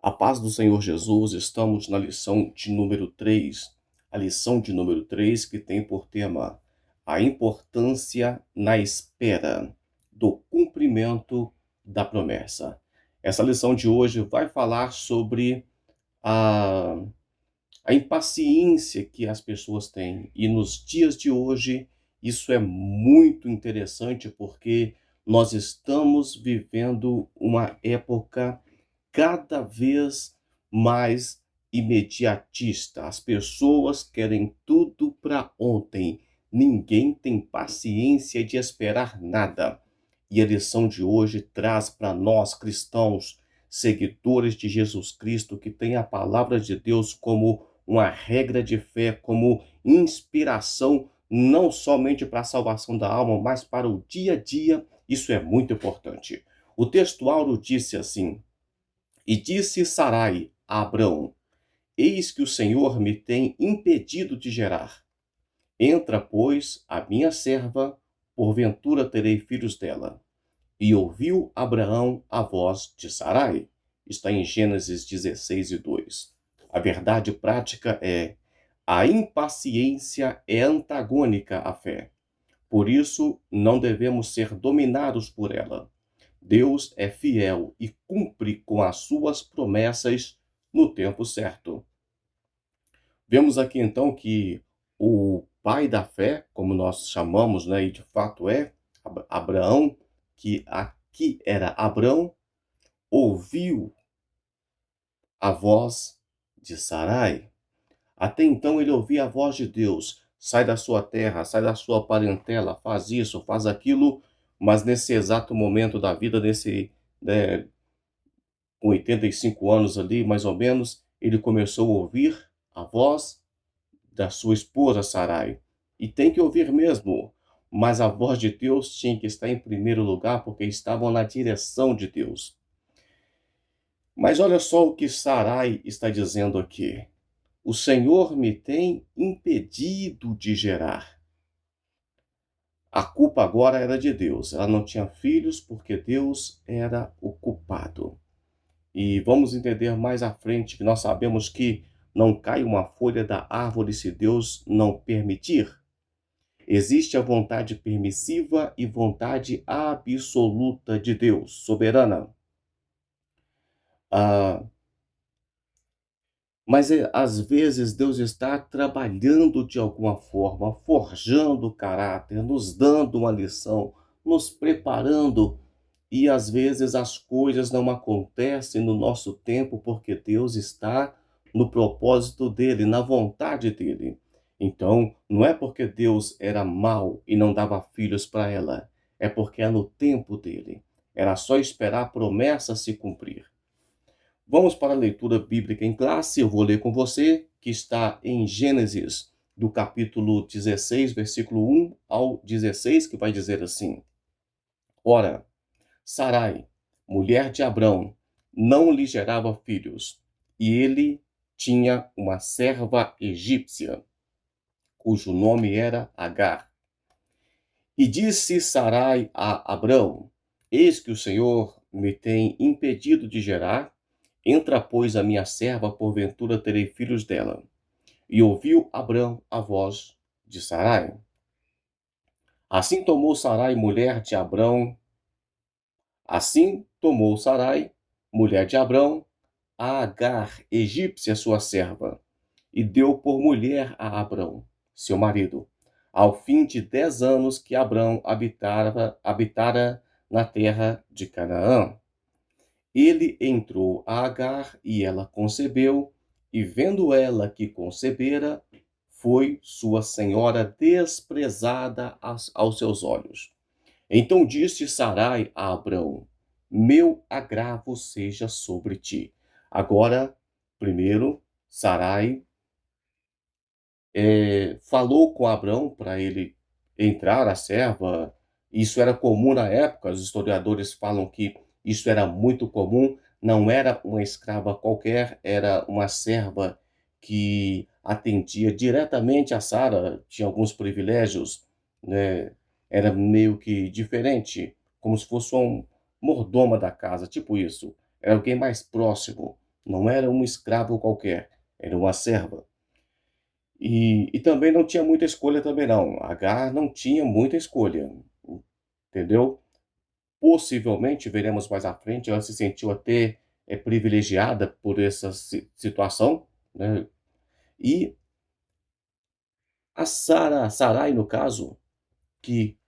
A paz do Senhor Jesus, estamos na lição de número 3, a lição de número 3 que tem por tema a importância na espera do cumprimento da promessa. Essa lição de hoje vai falar sobre a, a impaciência que as pessoas têm. E nos dias de hoje, isso é muito interessante porque nós estamos vivendo uma época cada vez mais imediatista. As pessoas querem tudo para ontem. Ninguém tem paciência de esperar nada. E a lição de hoje traz para nós cristãos, seguidores de Jesus Cristo, que têm a palavra de Deus como uma regra de fé, como inspiração, não somente para a salvação da alma, mas para o dia a dia. Isso é muito importante. O texto áureo disse assim: e disse Sarai a Abrão: eis que o Senhor me tem impedido de gerar. Entra, pois, a minha serva, porventura terei filhos dela. E ouviu Abraão a voz de Sarai. Está em Gênesis 16:2. A verdade prática é: a impaciência é antagônica à fé. Por isso, não devemos ser dominados por ela. Deus é fiel e cumpre com as suas promessas no tempo certo. Vemos aqui então que o pai da fé, como nós chamamos, né, e de fato é Abraão, que aqui era Abrão, ouviu a voz de Sarai. Até então ele ouvia a voz de Deus: sai da sua terra, sai da sua parentela, faz isso, faz aquilo, mas nesse exato momento da vida, né, com 85 anos ali, mais ou menos, ele começou a ouvir a voz da sua esposa Sarai. E tem que ouvir mesmo, mas a voz de Deus tinha que estar em primeiro lugar, porque estavam na direção de Deus. Mas olha só o que Sarai está dizendo aqui: o Senhor me tem impedido de gerar. A culpa agora era de Deus. Ela não tinha filhos porque Deus era o culpado. E vamos entender mais à frente que nós sabemos que não cai uma folha da árvore se Deus não permitir. Existe a vontade permissiva e vontade absoluta de Deus, soberana. Ah, mas às vezes Deus está trabalhando de alguma forma, forjando o caráter, nos dando uma lição, nos preparando. E às vezes as coisas não acontecem no nosso tempo porque Deus está no propósito dele, na vontade dele. Então, não é porque Deus era mau e não dava filhos para ela, é porque é no tempo dele. Era só esperar a promessa se cumprir. Vamos para a leitura bíblica em classe. Eu vou ler com você, que está em Gênesis, do capítulo 16, versículo 1 ao 16, que vai dizer assim: ora, Sarai, mulher de Abrão, não lhe gerava filhos, e ele tinha uma serva egípcia, cujo nome era Agar. E disse Sarai a Abrão: eis que o Senhor me tem impedido de gerar. Entra, pois, a minha serva, porventura terei filhos dela. E ouviu Abrão a voz de Sarai. Assim tomou Sarai, mulher de Abrão, assim tomou Sarai, mulher de Abrão, a Agar, egípcia, sua serva, e deu por mulher a Abrão, seu marido, ao fim de 10 anos que Abrão habitara na terra de Canaã. Ele entrou a Agar e ela concebeu, e vendo ela que concebera, foi sua senhora desprezada aos seus olhos. Então disse Sarai a Abrão: meu agravo seja sobre ti. Agora, primeiro, Sarai falou com Abrão para ele entrar a serva. Isso era comum na época, os historiadores falam que isso era muito comum, não era uma escrava qualquer, era uma serva que atendia diretamente a Sara, tinha alguns privilégios, né? Era meio que diferente, como se fosse um mordoma da casa, tipo isso. Era alguém mais próximo, não era um escravo qualquer, era uma serva. E também não tinha muita escolha também não, Agar não tinha muita escolha, entendeu? Possivelmente, veremos mais à frente, ela se sentiu até, privilegiada por essa situação, né, e a Sarai, no caso, que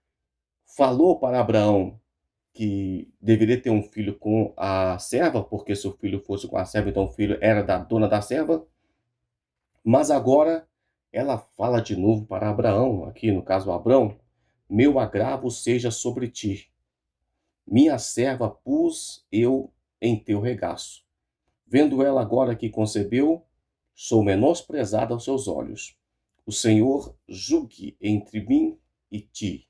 falou para Abraão que deveria ter um filho com a serva, porque se o filho fosse com a serva, então o filho era da dona da serva, mas agora ela fala de novo para Abraão, aqui no caso Abrão: "Meu agravo seja sobre ti, minha serva pus eu em teu regaço. Vendo ela agora que concebeu, sou menosprezada aos seus olhos. O Senhor julgue entre mim e ti."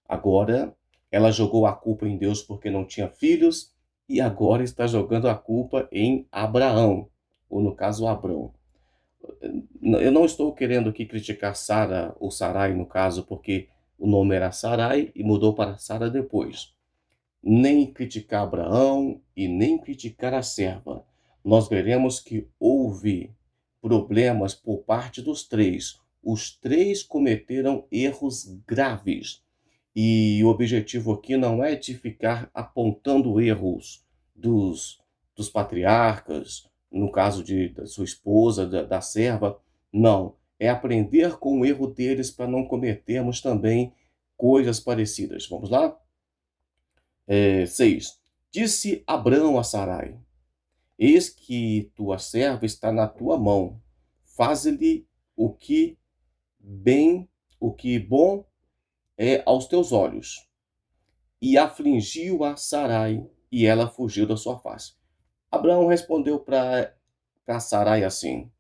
Agora, ela jogou a culpa em Deus porque não tinha filhos e agora está jogando a culpa em Abraão, ou no caso Abrão. Eu não estou querendo aqui criticar Sara ou Sarai no caso, porque o nome era Sarai e mudou para Sara depois. Nem criticar Abraão e nem criticar a serva. Nós veremos que houve problemas por parte dos três. Os três cometeram erros graves. E o objetivo aqui não é de ficar apontando erros dos patriarcas, no caso da sua esposa, da serva. Não. É aprender com o erro deles para não cometermos também coisas parecidas. Vamos lá? 6. Disse Abrão a Sarai: Eis que tua serva está na tua mão. Faze-lhe o que bem, o que bom é aos teus olhos. E afligiu a Sarai, e ela fugiu da sua face. Abraão respondeu para Sarai assim: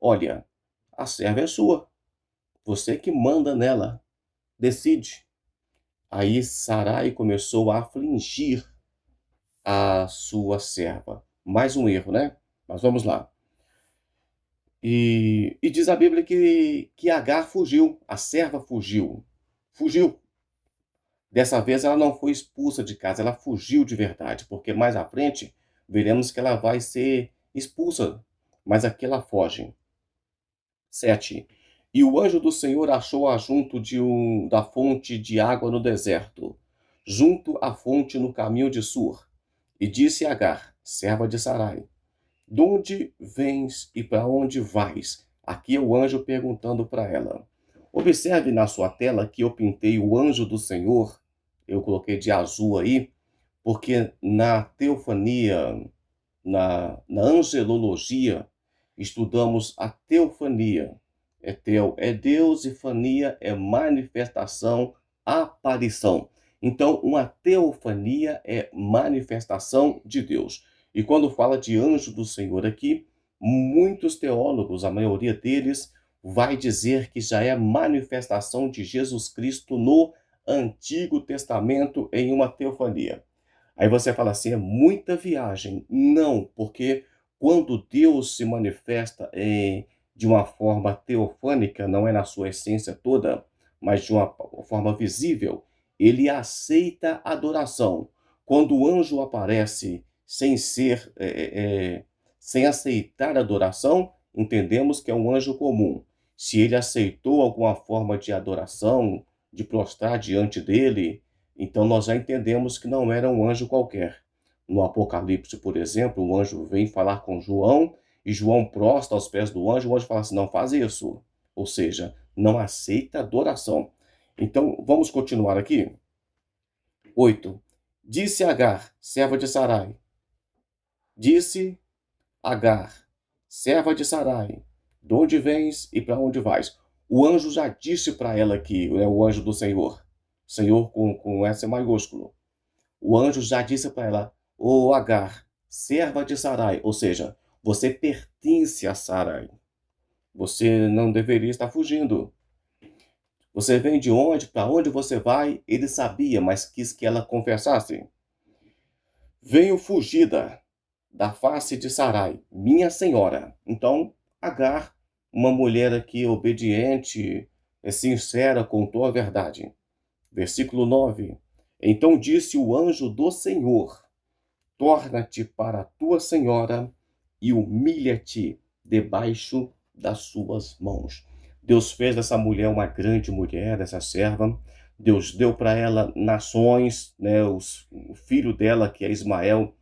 Olha, a serva é sua, você que manda nela, decide. Aí Sarai começou a afligir a sua serva. Mais um erro, né? Mas vamos lá. E diz a Bíblia que Agar fugiu, a serva fugiu. Fugiu. Dessa vez ela não foi expulsa de casa, ela fugiu de verdade, porque mais à frente veremos que ela vai ser expulsa, mas aqui ela foge. 7. E o anjo do Senhor achou-a junto da fonte de água no deserto, junto à fonte no caminho de Sur. E disse a Agar, serva de Sarai: De onde vens e para onde vais? Aqui é o anjo perguntando para ela. Observe na sua tela que eu pintei o anjo do Senhor, eu coloquei de azul aí, porque na teofania, na angelologia, estudamos a teofania. Teo é Deus e fania é manifestação, aparição. Então, uma teofania é manifestação de Deus. E quando fala de anjo do Senhor aqui, muitos teólogos, a maioria deles, vai dizer que já é manifestação de Jesus Cristo no Antigo Testamento em uma teofania. Aí você fala assim, é muita viagem. Não, porque quando Deus se manifesta de uma forma teofânica, não é na sua essência toda, mas de uma forma visível, ele aceita adoração. Quando o anjo aparece sem aceitar adoração, entendemos que é um anjo comum. Se ele aceitou alguma forma de adoração, de prostrar diante dele, então nós já entendemos que não era um anjo qualquer. No Apocalipse, por exemplo, o anjo vem falar com João e João prostra aos pés do anjo, o anjo fala assim, não faz isso. Ou seja, não aceita adoração. Então, vamos continuar aqui. 8. Disse Agar, serva de Sarai. Disse Agar, serva de Sarai, de onde vens e para onde vais? O anjo já disse para ela aqui, o anjo do Senhor. Senhor com S maiúsculo. O anjo já disse para ela, ô Agar, serva de Sarai, ou seja, você pertence a Sarai. Você não deveria estar fugindo. Você vem de onde? Para onde você vai? Ele sabia, mas quis que ela confessasse. Venho fugida da face de Sarai, minha senhora. Então, Agar, uma mulher aqui obediente, sincera, contou a verdade. Versículo 9. Então disse o anjo do Senhor, torna-te para a tua senhora e humilha-te debaixo das suas mãos. Deus fez dessa mulher uma grande mulher, essa serva. Deus deu para ela nações, né? O filho dela, que é Ismael,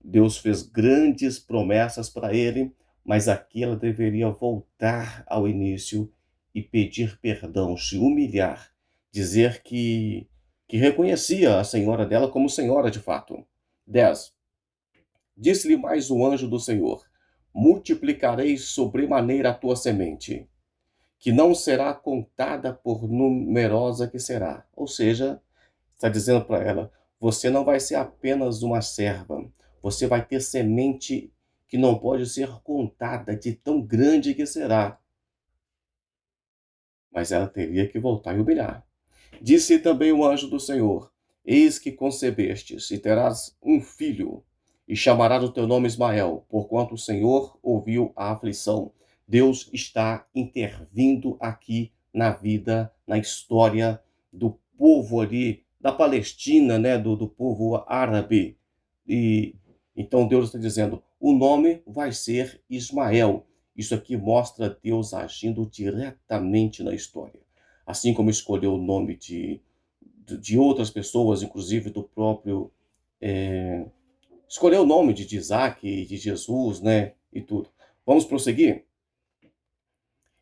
Deus fez grandes promessas para ele, mas aqui ela deveria voltar ao início e pedir perdão, se humilhar, dizer que reconhecia a senhora dela como senhora de fato. 10. Disse-lhe mais o anjo do Senhor: multiplicarei sobremaneira a tua semente, que não será contada por numerosa que será. Ou seja, está dizendo para ela: você não vai ser apenas uma serva, você vai ter semente que não pode ser contada de tão grande que será. Mas ela teria que voltar e humilhar. Disse também o anjo do Senhor: eis que concebestes e terás um filho, e chamarás o teu nome Ismael, porquanto o Senhor ouviu a aflição. Deus está intervindo aqui na vida, na história do povo ali, da Palestina, né, do povo árabe. E então Deus está dizendo: o nome vai ser Ismael. Isso aqui mostra Deus agindo diretamente na história. Assim como escolheu o nome de outras pessoas, inclusive do próprio. É, escolheu o nome de Isaac, de Jesus, né? E tudo. Vamos prosseguir?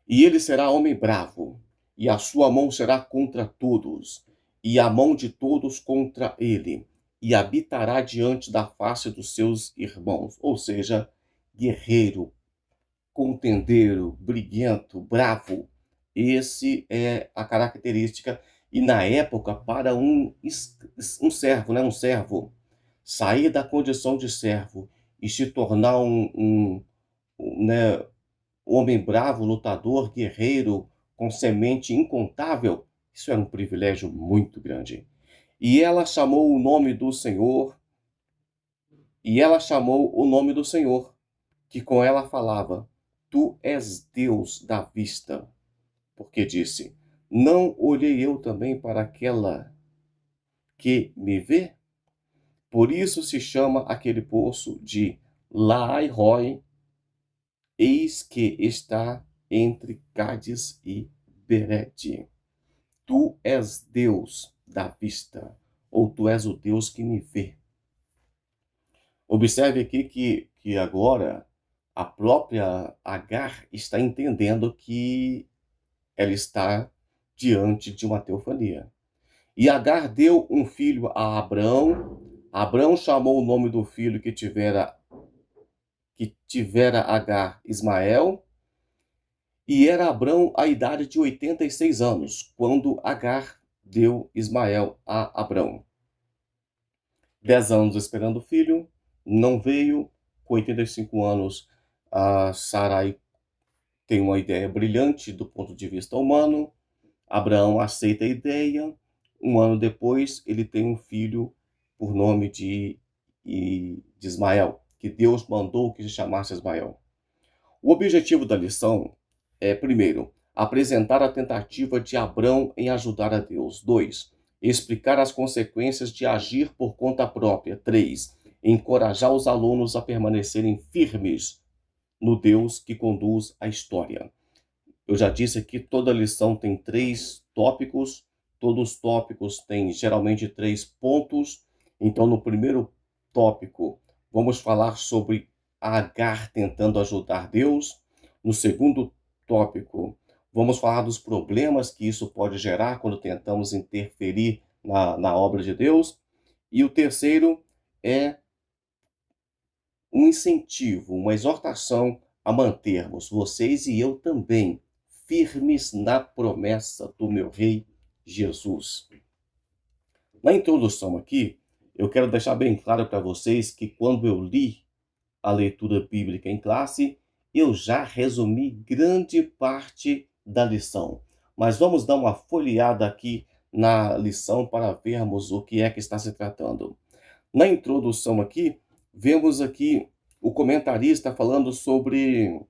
E ele será homem bravo, e a sua mão será contra todos, e a mão de todos contra ele, e habitará diante da face dos seus irmãos. Ou seja, guerreiro, contendeiro, briguento, bravo. Esse é a característica. E na época, para um servo, né, um servo, sair da condição de servo e se tornar né, um homem bravo, lutador, guerreiro, com semente incontável, isso era um privilégio muito grande. E ela chamou o nome do Senhor, e ela chamou o nome do Senhor, que com ela falava: tu és Deus da vista. Porque disse: não olhei eu também para aquela que me vê? Por isso se chama aquele poço de Laai-Roi, eis que está entre Cádiz e Berede. Tu és Deus da vista, ou tu és o Deus que me vê. Observe aqui que agora a própria Agar está entendendo que ela está diante de uma teofania. E Agar deu um filho a Abrão. Abrão chamou o nome do filho que tivera Agar, Ismael. E era Abrão a idade de 86 anos, quando Agar deu Ismael a Abrão. 10 anos esperando o filho, não veio. Com 85 anos, a Sarai tem uma ideia brilhante do ponto de vista humano. Abraão aceita a ideia. Um ano depois, ele tem um filho por nome de Ismael, que Deus mandou que se chamasse Ismael. O objetivo da lição é, primeiro, apresentar a tentativa de Abrão em ajudar a Deus. 2. Explicar as consequências de agir por conta própria. 3. Encorajar os alunos a permanecerem firmes no Deus que conduz a história. Eu já disse aqui, toda lição tem 3 tópicos, todos os tópicos têm geralmente 3 pontos. Então, no primeiro tópico, vamos falar sobre Agar tentando ajudar Deus. No segundo tópico, vamos falar dos problemas que isso pode gerar quando tentamos interferir na obra de Deus. E o terceiro é um incentivo, uma exortação a mantermos, vocês e eu também, firmes na promessa do meu Rei Jesus. Na introdução aqui, eu quero deixar bem claro para vocês que quando eu li a leitura bíblica em classe, eu já resumi grande parte da lição. Mas vamos dar uma folheada aqui na lição para vermos o que é que está se tratando. Na introdução aqui, vemos aqui o comentarista falando sobre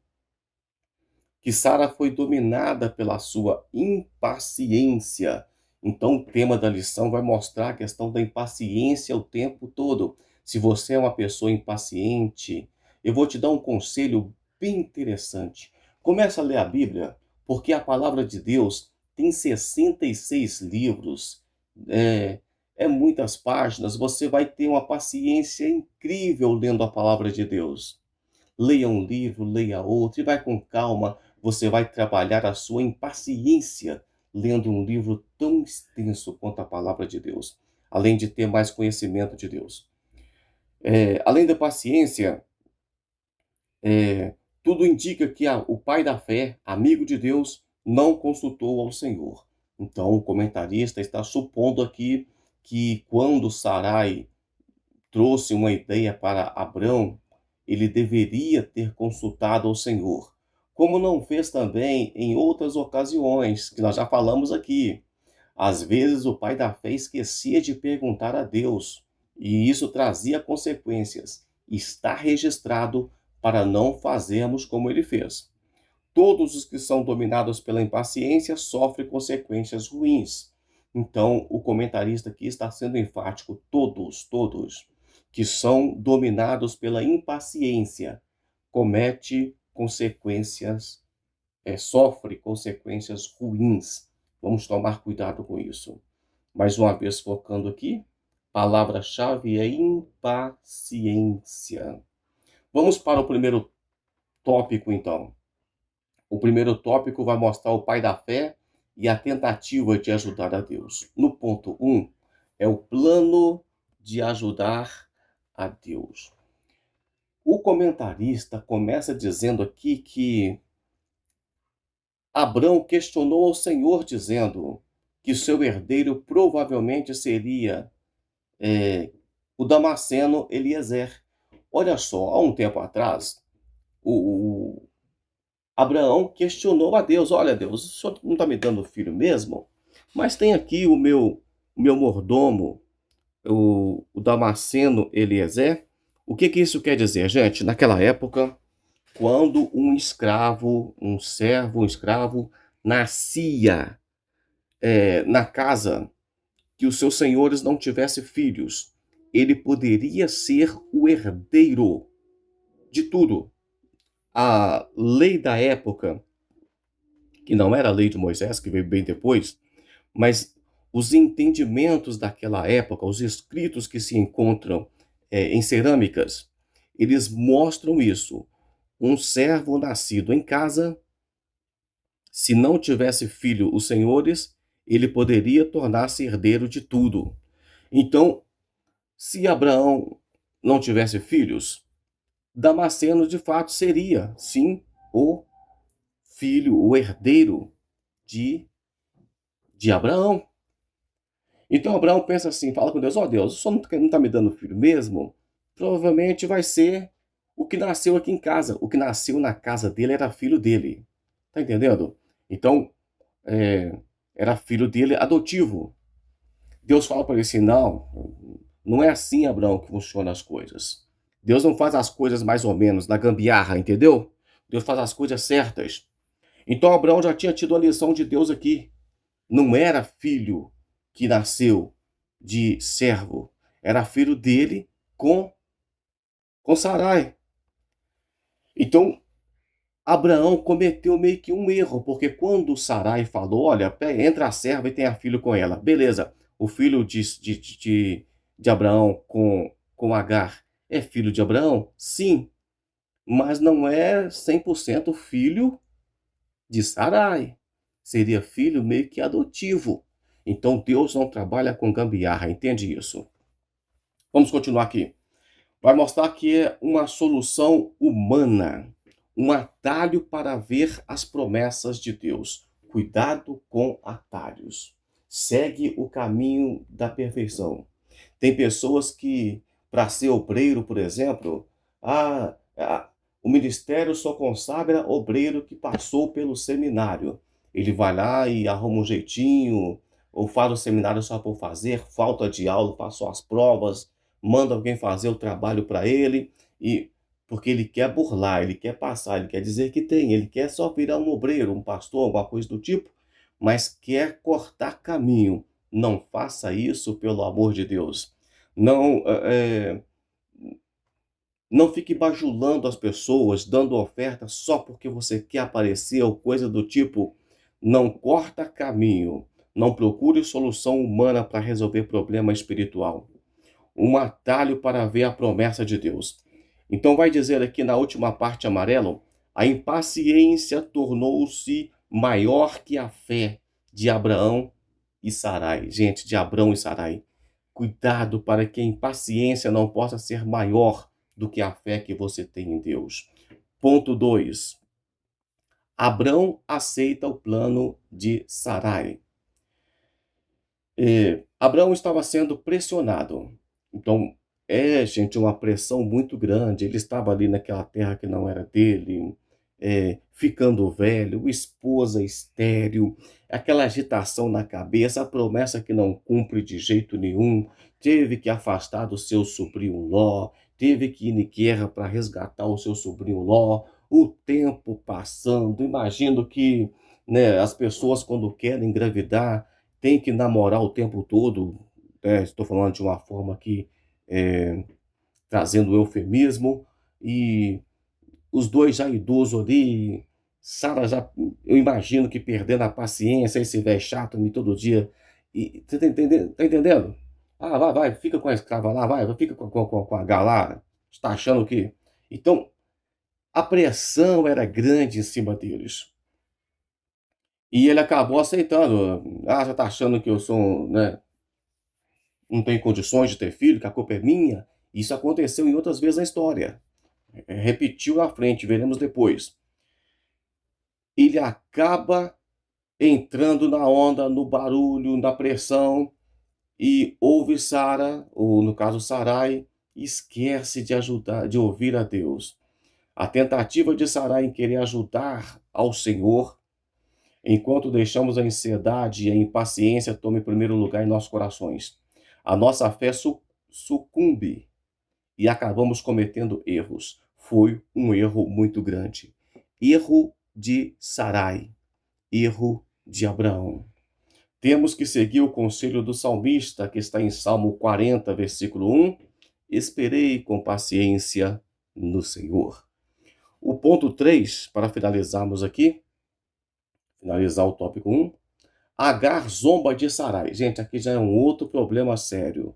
que Sara foi dominada pela sua impaciência. Então, o tema da lição vai mostrar a questão da impaciência o tempo todo. Se você é uma pessoa impaciente, eu vou te dar um conselho bem interessante. Começa a ler a Bíblia, porque a palavra de Deus tem 66 livros, é, é muitas páginas, você vai ter uma paciência incrível lendo a palavra de Deus. Leia um livro, leia outro, e vai com calma, você vai trabalhar a sua impaciência lendo um livro tão extenso quanto a palavra de Deus, além de ter mais conhecimento de Deus. Além da paciência, tudo indica que o pai da fé, amigo de Deus, não consultou ao Senhor. Então, o comentarista está supondo aqui que quando Sarai trouxe uma ideia para Abrão, ele deveria ter consultado ao Senhor, como não fez também em outras ocasiões, que nós já falamos aqui. Às vezes o pai da fé esquecia de perguntar a Deus, e isso trazia consequências. Está registrado para não fazermos como ele fez. Todos os que são dominados pela impaciência sofrem consequências ruins. Então, o comentarista aqui está sendo enfático: todos que são dominados pela impaciência comete consequências, sofre consequências ruins. Vamos tomar cuidado com isso. Mais uma vez, focando aqui, palavra-chave é impaciência. Vamos para o primeiro tópico, então. O primeiro tópico vai mostrar o pai da fé e a tentativa de ajudar a Deus. No ponto 1, é o plano de ajudar a Deus. O comentarista começa dizendo aqui que Abrão questionou ao Senhor, dizendo que seu herdeiro provavelmente seria o Damasceno Eliezer. Olha só, há um tempo atrás, o Abraão questionou a Deus: olha, Deus, o senhor não está me dando filho mesmo? Mas tem aqui o meu mordomo, o Damasceno Eliezer. O que isso quer dizer, gente? Naquela época, quando um escravo, um escravo, nascia na casa que os seus senhores não tivessem filhos, ele poderia ser o herdeiro de tudo. A lei da época, que não era a lei de Moisés, que veio bem depois, mas os entendimentos daquela época, os escritos que se encontram em cerâmicas, eles mostram isso. Um servo nascido em casa, se não tivesse filho os senhores, ele poderia tornar-se herdeiro de tudo. Então, se Abraão não tivesse filhos, Damasceno de fato seria, sim, o filho, o herdeiro de Abraão. Então Abraão pensa assim, fala com Deus: ó Deus, o senhor não está me dando filho mesmo? Provavelmente vai ser o que nasceu aqui em casa. O que nasceu na casa dele era filho dele. Tá entendendo? Então, era filho dele adotivo. Deus fala para ele assim: não é assim, Abraão, que funcionam as coisas. Deus não faz as coisas mais ou menos, na gambiarra, entendeu? Deus faz as coisas certas. Então Abraão já tinha tido a lição de Deus aqui. Não era filho que nasceu de servo, era filho dele com Sarai. Então, Abraão cometeu meio que um erro, porque quando Sarai falou: olha, entra a serva e tenha filho com ela. Beleza, o filho de Abraão com Agar é filho de Abraão? Sim, mas não é 100% filho de Sarai. Seria filho meio que adotivo. Então Deus não trabalha com gambiarra, entende isso? Vamos continuar aqui. Vai mostrar que é uma solução humana, um atalho para ver as promessas de Deus. Cuidado com atalhos. Segue o caminho da perfeição. Tem pessoas que, para ser obreiro, por exemplo, o ministério só consagra obreiro que passou pelo seminário. Ele vai lá e arruma um jeitinho, ou faz o seminário só por fazer, falta de aula, passou as provas, manda alguém fazer o trabalho para ele, e porque ele quer burlar, ele quer passar, ele quer dizer que tem, ele quer só virar um obreiro, um pastor, alguma coisa do tipo, mas quer cortar caminho. Não faça isso, pelo amor de Deus. Não, Não fique bajulando as pessoas, dando oferta só porque você quer aparecer ou coisa do tipo. Não corta caminho. Não procure solução humana para resolver problema espiritual. Um atalho para ver a promessa de Deus. Então vai dizer aqui na última parte amarelo, a impaciência tornou-se maior que a fé de Abraão e Sarai. Gente, de Abrão e Sarai. Cuidado para que a impaciência não possa ser maior do que a fé que você tem em Deus. Ponto 2. Abrão aceita o plano de Sarai. Abraão estava sendo pressionado. Então, gente, uma pressão muito grande. Ele estava ali naquela terra que não era dele, ficando velho, esposa estéril, aquela agitação na cabeça, a promessa que não cumpre de jeito nenhum. Teve que afastar do seu sobrinho Ló, teve que ir em guerra para resgatar o seu sobrinho Ló. O tempo passando, imagino que, né, as pessoas, quando querem engravidar, tem que namorar o tempo todo, estou falando de uma forma aqui, trazendo eufemismo, e os dois já idosos ali, Sara já, eu imagino que perdendo a paciência, esse velho chato me todo dia, e você tá entendendo? Ah, vai, fica com a escrava lá, vai, fica com a galera, está achando que... Então, a pressão era grande em cima deles. E ele acabou aceitando. Ah, já tá achando que eu sou, né, não tenho condições de ter filho, que a culpa é minha. Isso aconteceu em outras vezes na história. Repetiu na frente, veremos depois. Ele acaba entrando na onda, no barulho, na pressão, e ouve Sara, ou no caso Sarai, esquece de ajudar, de ouvir a Deus. A tentativa de Sarai em querer ajudar ao Senhor, enquanto deixamos a ansiedade e a impaciência tomem primeiro lugar em nossos corações. A nossa fé sucumbe e acabamos cometendo erros. Foi um erro muito grande. Erro de Sarai, erro de Abraão. Temos que seguir o conselho do salmista, que está em Salmo 40, versículo 1. Esperei com paciência no Senhor. O ponto 3, para finalizarmos aqui, finalizar o tópico 1. Agar zomba de Sarai. Gente, aqui já é um outro problema sério.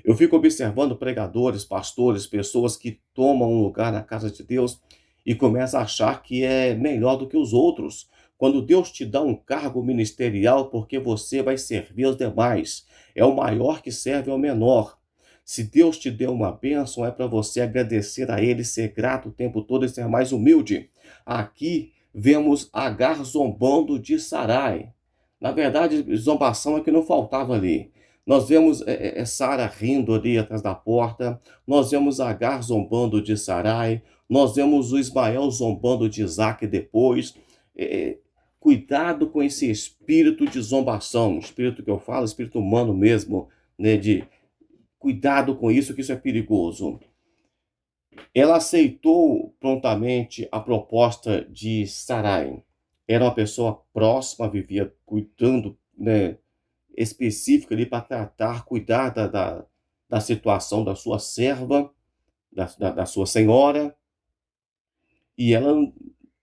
Eu fico observando pregadores, pastores, pessoas que tomam um lugar na casa de Deus e começam a achar que é melhor do que os outros. Quando Deus te dá um cargo ministerial, porque você vai servir aos demais. É o maior que serve ao menor. Se Deus te deu uma bênção, é para você agradecer a Ele, ser grato o tempo todo e ser mais humilde. Aqui vemos Agar zombando de Sarai. Na verdade, zombação é que não faltava ali. Nós vemos Sara rindo ali atrás da porta, nós vemos Agar zombando de Sarai, nós vemos o Ismael zombando de Isaac depois. Cuidado com esse espírito de zombação, espírito que eu falo, espírito humano mesmo, né, de cuidado com isso, que isso é perigoso. Ela aceitou prontamente a proposta de Sarai. Era uma pessoa próxima, vivia cuidando, né, específica ali para tratar, cuidar da situação da sua serva, da sua senhora, e ela,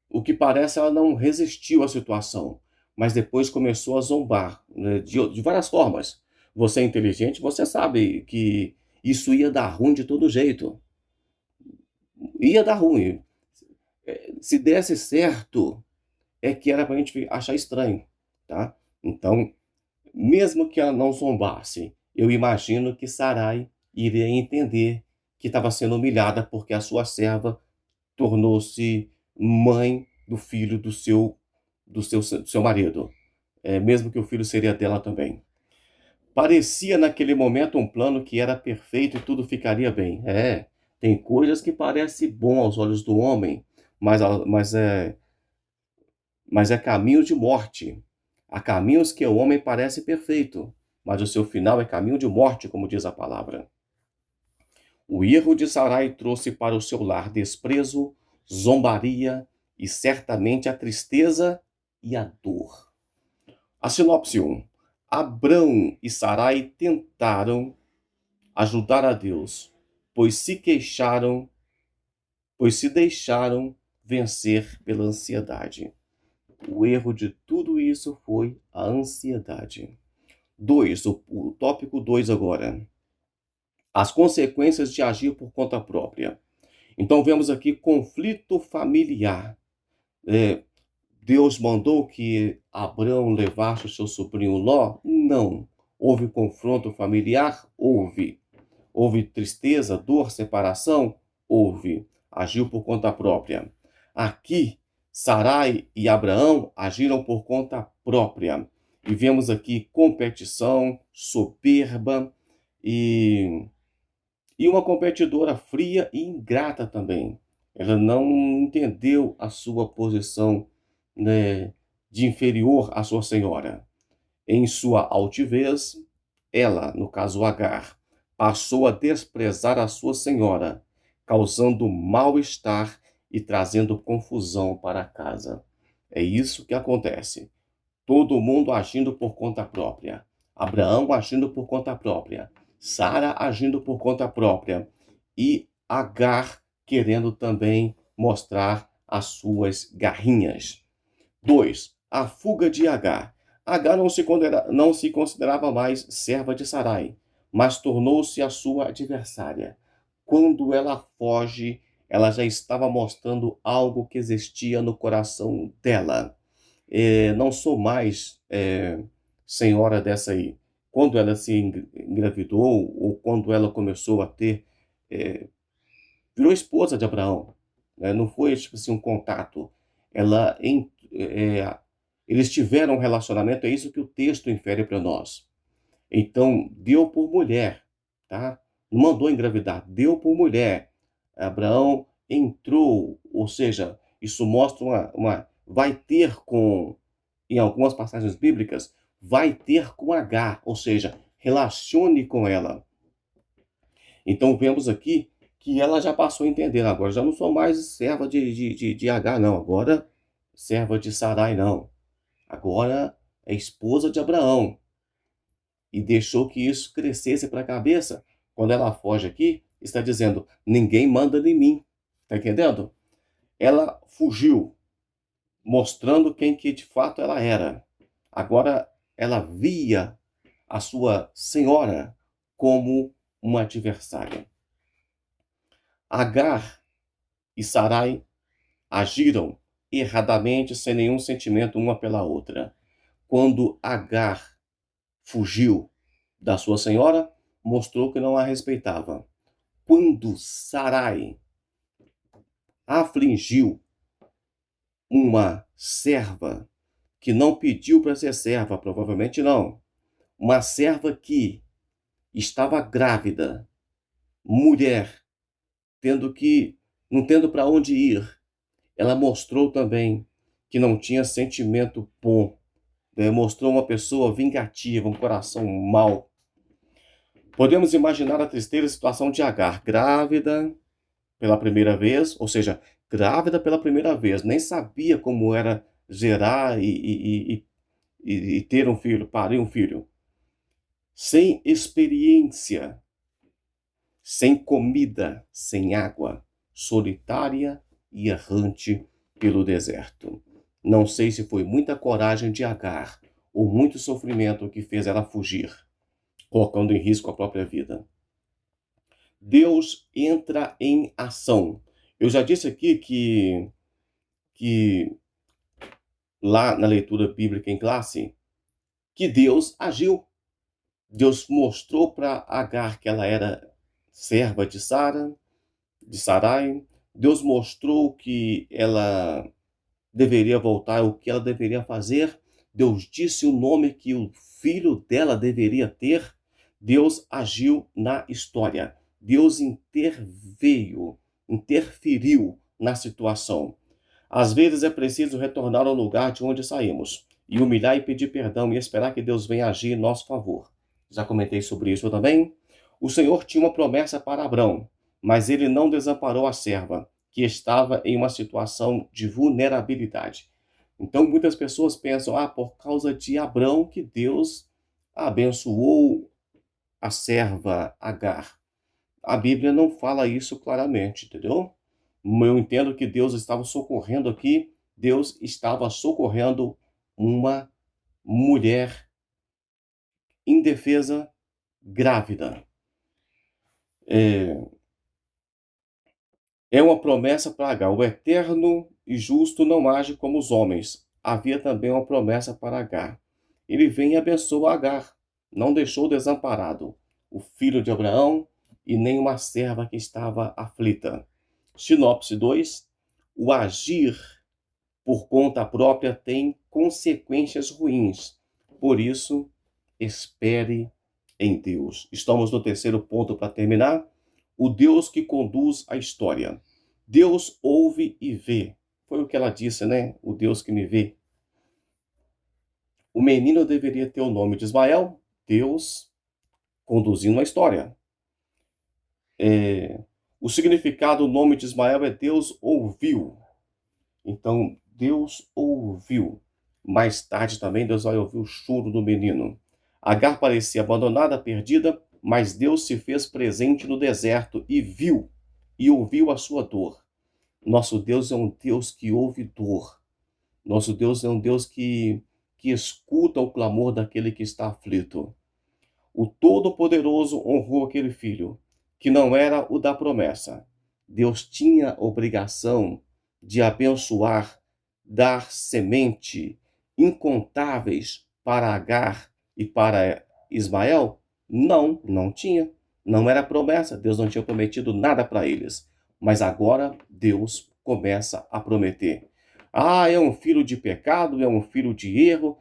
o que parece, ela não resistiu à situação, mas depois começou a zombar, né, de várias formas. Você é inteligente, você sabe que isso ia dar ruim de todo jeito. Ia dar ruim. Se desse certo, é que era para a gente achar estranho, tá? Então, mesmo que ela não zombasse, eu imagino que Sarai iria entender que estava sendo humilhada porque a sua serva tornou-se mãe do filho do seu marido. Mesmo que o filho seria dela também. Parecia naquele momento um plano que era perfeito e tudo ficaria bem. Tem coisas que parecem bom aos olhos do homem, mas é caminho de morte. Há caminhos que o homem parece perfeito, mas o seu final é caminho de morte, como diz a palavra. O erro de Sarai trouxe para o seu lar desprezo, zombaria e certamente a tristeza e a dor. A sinopse 1. Abrão e Sarai tentaram ajudar a Deus, pois se queixaram pois se deixaram vencer pela ansiedade. O erro de tudo isso foi a ansiedade. 2, o tópico 2 agora. As consequências de agir por conta própria. Então vemos aqui conflito familiar. É, Deus mandou que Abraão levasse o seu sobrinho Ló? Não. Houve confronto familiar? Houve. Houve tristeza, dor, separação? Houve. Agiu por conta própria. Aqui, Sarai e Abraão agiram por conta própria. E vemos aqui competição, soberba e uma competidora fria e ingrata também. Ela não entendeu a sua posição, né, de inferior à sua senhora. Em sua altivez, ela, no caso Agar, passou a desprezar a sua senhora, causando mal-estar e trazendo confusão para casa. É isso que acontece. Todo mundo agindo por conta própria. Abraão agindo por conta própria. Sara agindo por conta própria. E Agar querendo também mostrar as suas garrinhas. 2. A fuga de Agar. Agar não se considerava mais serva de Sarai, mas tornou-se a sua adversária. Quando ela foge, ela já estava mostrando algo que existia no coração dela. Não sou mais senhora dessa aí. Quando ela se engravidou, ou quando ela começou a ter, virou esposa de Abraão, né? Não foi tipo assim um contato. Ela, eles tiveram um relacionamento, é isso que o texto infere para nós. Então, deu por mulher, tá? Não mandou engravidar, deu por mulher. Abraão entrou, ou seja, isso mostra vai ter com, em algumas passagens bíblicas, vai ter com Agar, ou seja, relacione com ela. Então vemos aqui que ela já passou a entender, agora já não sou mais serva de Agar, não, agora serva de Sarai, não. Agora é esposa de Abraão. E deixou que isso crescesse para a cabeça. Quando ela foge aqui, está dizendo, ninguém manda em mim. Está entendendo? Ela fugiu, mostrando quem que de fato ela era. Agora ela via a sua senhora como uma adversária. Agar e Sarai agiram erradamente, sem nenhum sentimento uma pela outra. Quando Agar fugiu da sua senhora, mostrou que não a respeitava. Quando Sarai afligiu uma serva que não pediu para ser serva, provavelmente não, uma serva que estava grávida, mulher, não tendo para onde ir, ela mostrou também que não tinha sentimento bom, né? Mostrou uma pessoa vingativa, um coração mau. Podemos imaginar a triste situação de Agar, grávida pela primeira vez, ou seja, grávida pela primeira vez, nem sabia como era gerar e ter um filho, parir um filho. Sem experiência, sem comida, sem água, solitária e errante pelo deserto. Não sei se foi muita coragem de Agar ou muito sofrimento que fez ela fugir, colocando em risco a própria vida. Deus entra em ação. Eu já disse aqui que lá na leitura bíblica em classe, que Deus agiu. Deus mostrou para Agar que ela era serva de Sarai. Deus mostrou que ela deveria voltar, o que ela deveria fazer. Deus disse o nome que o filho dela deveria ter. Deus agiu na história. Deus interferiu na situação. Às vezes é preciso retornar ao lugar de onde saímos, e humilhar e pedir perdão e esperar que Deus venha agir em nosso favor. Já comentei sobre isso também. O Senhor tinha uma promessa para Abrão, mas ele não desamparou a serva, que estava em uma situação de vulnerabilidade. Então muitas pessoas pensam, por causa de Abrão que Deus abençoou a serva Agar. A Bíblia não fala isso claramente, entendeu? Eu entendo que Deus estava socorrendo aqui, Deus estava socorrendo uma mulher indefesa, grávida. É uma promessa para Agar. O eterno e justo não age como os homens. Havia também uma promessa para Agar. Ele vem e abençoa Agar. Não deixou desamparado o filho de Abraão e nem uma serva que estava aflita. Sinopse 2. O agir por conta própria tem consequências ruins. Por isso, espere em Deus. Estamos no terceiro ponto para terminar. O Deus que conduz a história. Deus ouve e vê. Foi o que ela disse, né? O Deus que me vê. O menino deveria ter o nome de Ismael. Deus conduzindo a história. O significado do nome de Ismael é Deus ouviu. Então, Deus ouviu. Mais tarde também, Deus vai ouvir o choro do menino. Agar parecia abandonada, perdida, mas Deus se fez presente no deserto e viu e ouviu a sua dor. Nosso Deus é um Deus que ouve dor. Nosso Deus é um Deus que escuta o clamor daquele que está aflito. O Todo-Poderoso honrou aquele filho, que não era o da promessa. Deus tinha obrigação de abençoar, dar semente incontáveis para Agar e para Ismael? Não, não tinha. Não era promessa. Deus não tinha prometido nada para eles. Mas agora Deus começa a prometer. Ah, é um filho de pecado, é um filho de erro.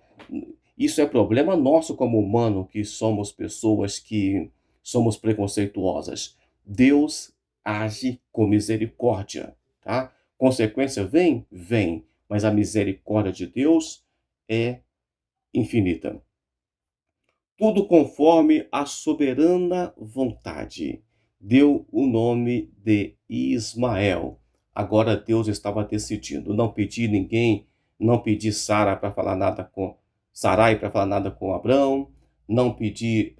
Isso é problema nosso como humano, que somos pessoas que somos preconceituosas. Deus age com misericórdia, tá? Consequência vem? Vem. Mas a misericórdia de Deus é infinita. Tudo conforme a soberana vontade. Deu o nome de Ismael. Agora Deus estava decidindo. Não pedir ninguém, não pedir Sara para falar nada com Sarai para falar nada com Abrão, não pedir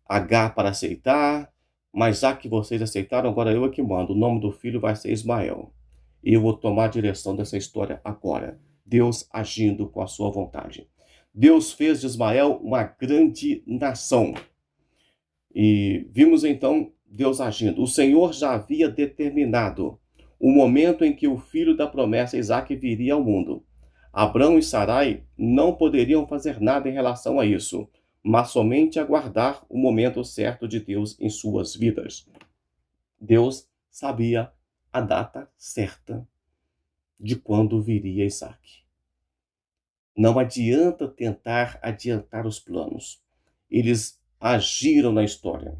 Agar para aceitar, mas já que vocês aceitaram, agora eu é que mando. O nome do filho vai ser Ismael. E eu vou tomar a direção dessa história agora. Deus agindo com a sua vontade. Deus fez de Ismael uma grande nação. E vimos então Deus agindo. O Senhor já havia determinado o momento em que o filho da promessa, Isaque, viria ao mundo. Abrão e Sarai não poderiam fazer nada em relação a isso, mas somente aguardar o momento certo de Deus em suas vidas. Deus sabia a data certa de quando viria Isaque. Não adianta tentar adiantar os planos. Eles agiram na história.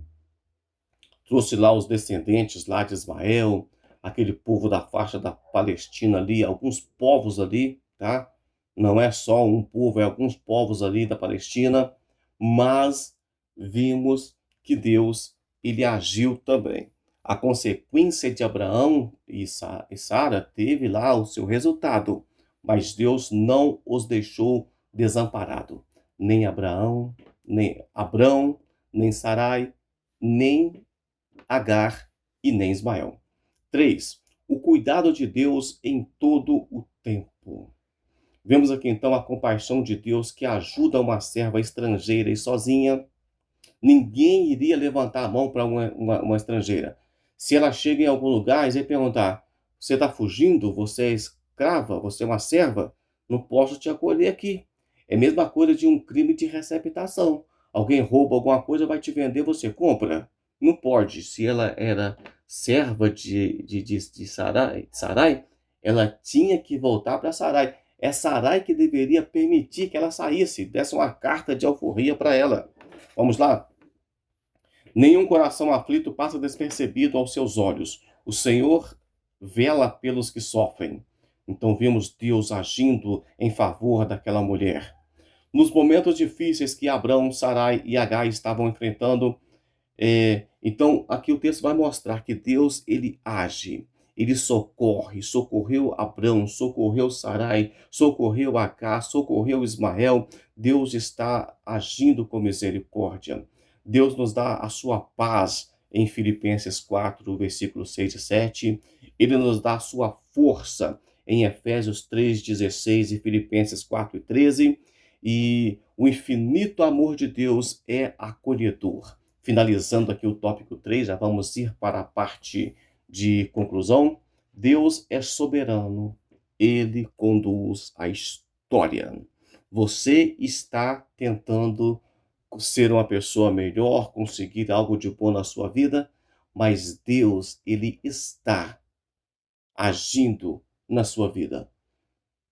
Trouxe lá os descendentes lá de Ismael, aquele povo da faixa da Palestina ali, alguns povos ali, tá? Não é só um povo, é alguns povos ali da Palestina, mas vimos que Deus, ele agiu também. A consequência de Abraão e Sara teve lá o seu resultado, mas Deus não os deixou desamparados. Nem Abraão, nem Sarai, nem Agar e nem Ismael. 3. O cuidado de Deus em todo o tempo. Vemos aqui então a compaixão de Deus que ajuda uma serva estrangeira e sozinha. Ninguém iria levantar a mão para uma estrangeira. Se ela chega em algum lugar e vai perguntar: você está fugindo? Você é escrava? Você é uma serva? Não posso te acolher aqui. É a mesma coisa de um crime de receptação. Alguém rouba alguma coisa, vai te vender, você compra. Não pode. Se ela era serva de Sarai, ela tinha que voltar para Sarai. É Sarai que deveria permitir que ela saísse, desse uma carta de alforria para ela. Vamos lá? Nenhum coração aflito passa despercebido aos seus olhos. O Senhor vela pelos que sofrem. Então vimos Deus agindo em favor daquela mulher. Nos momentos difíceis que Abrão, Sarai e Agar estavam enfrentando, então aqui o texto vai mostrar que Deus, ele age. Ele socorre, socorreu Abrão, socorreu Sarai, socorreu Agar, socorreu Ismael. Deus está agindo com misericórdia. Deus nos dá a sua paz em Filipenses 4, versículos 6 e 7. Ele nos dá a sua força em Efésios 3, 16 e Filipenses 4 e 13. E o infinito amor de Deus é acolhedor. Finalizando aqui o tópico 3, já vamos ir para a parte de conclusão. Deus é soberano, ele conduz a história. Você está tentando ser uma pessoa melhor, conseguir algo de bom na sua vida, mas Deus, ele está agindo na sua vida.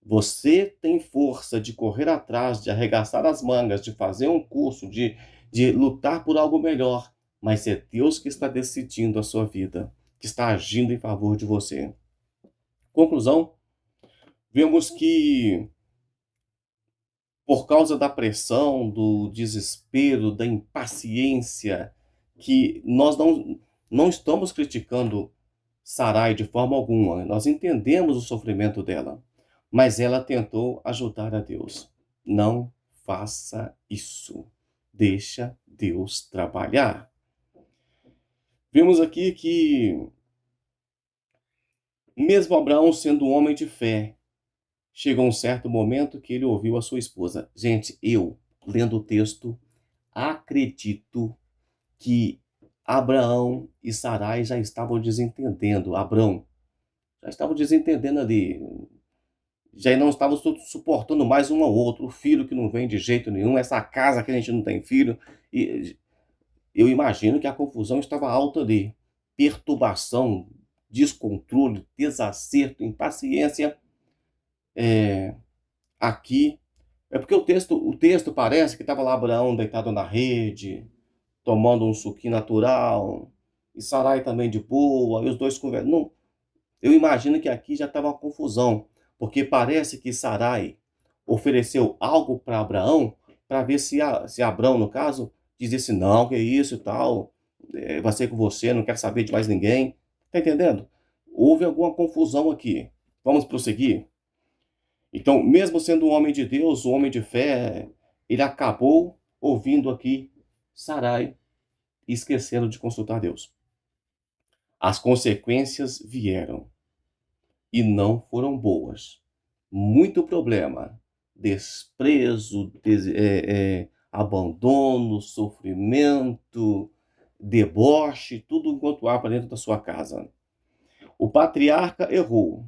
Você tem força de correr atrás, de arregaçar as mangas, de fazer um curso, de lutar por algo melhor, mas é Deus que está decidindo a sua vida, que está agindo em favor de você. Conclusão, vemos que por causa da pressão, do desespero, da impaciência, que nós não estamos criticando Sarai de forma alguma. Nós entendemos o sofrimento dela, mas ela tentou ajudar a Deus. Não faça isso. Deixa Deus trabalhar. Vemos aqui que, mesmo Abraão sendo um homem de fé, chegou um certo momento que ele ouviu a sua esposa. Gente, eu, lendo o texto, acredito que Abraão e Sarai já estavam desentendendo. Abraão já estavam desentendendo ali. Já não estavam suportando mais um ao outro. O filho que não vem de jeito nenhum. Essa casa que a gente não tem filho. E eu imagino que a confusão estava alta ali. Perturbação, descontrole, desacerto, impaciência. Aqui é porque o texto parece que estava lá Abraão deitado na rede, tomando um suquinho natural, e Sarai também de boa, e os dois conversando. Não, eu imagino que aqui já estava uma confusão, porque parece que Sarai ofereceu algo para Abraão, para ver se Abraão, no caso, dizesse não, que é isso e tal, vai ser com você, não quero saber de mais ninguém. Tá entendendo? Houve alguma confusão aqui. Vamos prosseguir? Então, mesmo sendo um homem de Deus, um homem de fé, ele acabou ouvindo aqui Sarai e esquecendo de consultar Deus. As consequências vieram e não foram boas. Muito problema, desprezo, abandono, sofrimento, deboche, tudo enquanto há para dentro da sua casa. O patriarca errou,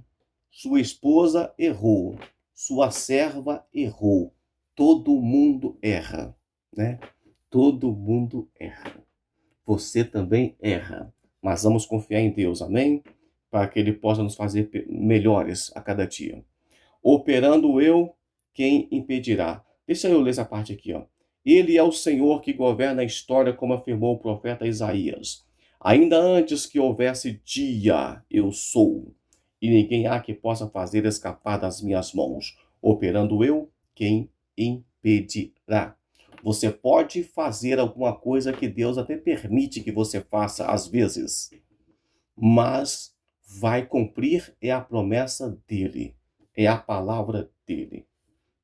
sua esposa errou, sua serva errou. Todo mundo erra, né? Todo mundo erra. Você também erra. Mas vamos confiar em Deus, amém? Para que Ele possa nos fazer melhores a cada dia. Operando eu, quem impedirá? Deixa eu ler essa parte aqui, ó. Ele é o Senhor que governa a história, como afirmou o profeta Isaías. Ainda antes que houvesse dia, eu sou, e ninguém há que possa fazer escapar das minhas mãos. Operando eu, quem impedirá? Você pode fazer alguma coisa que Deus até permite que você faça às vezes, mas vai cumprir é a promessa dele, é a palavra dele.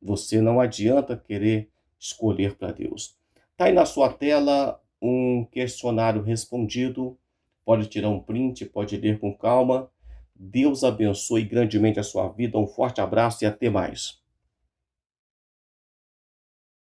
Você não adianta querer escolher para Deus. Está aí na sua tela um questionário respondido. Pode tirar um print, pode ler com calma. Deus abençoe grandemente a sua vida. Um forte abraço e até mais.